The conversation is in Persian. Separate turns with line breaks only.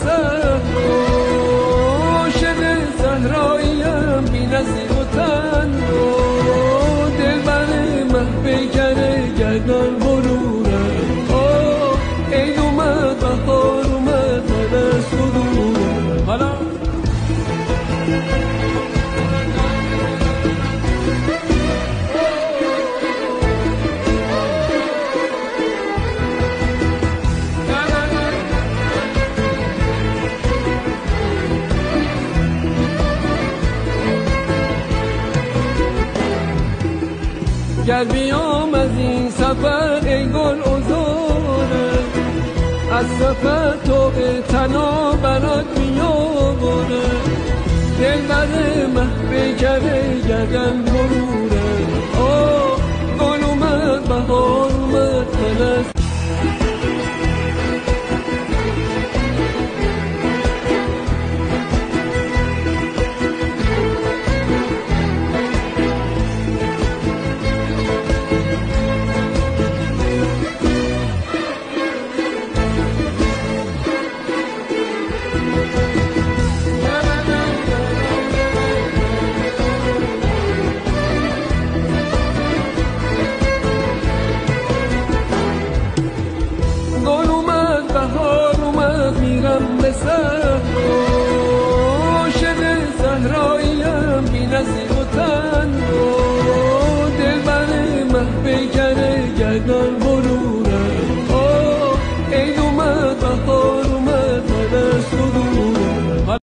سر عاشق صحراییم بی نظیر و تن دل بر من بگره گردن بروره عید اومد بهار اومد من از تو دوره حالا گر بیام از این سفر ای گل عذاره از سفر تو تنا برات میاره دل بر مه بگره گردن بروره گل اومد بهار اومد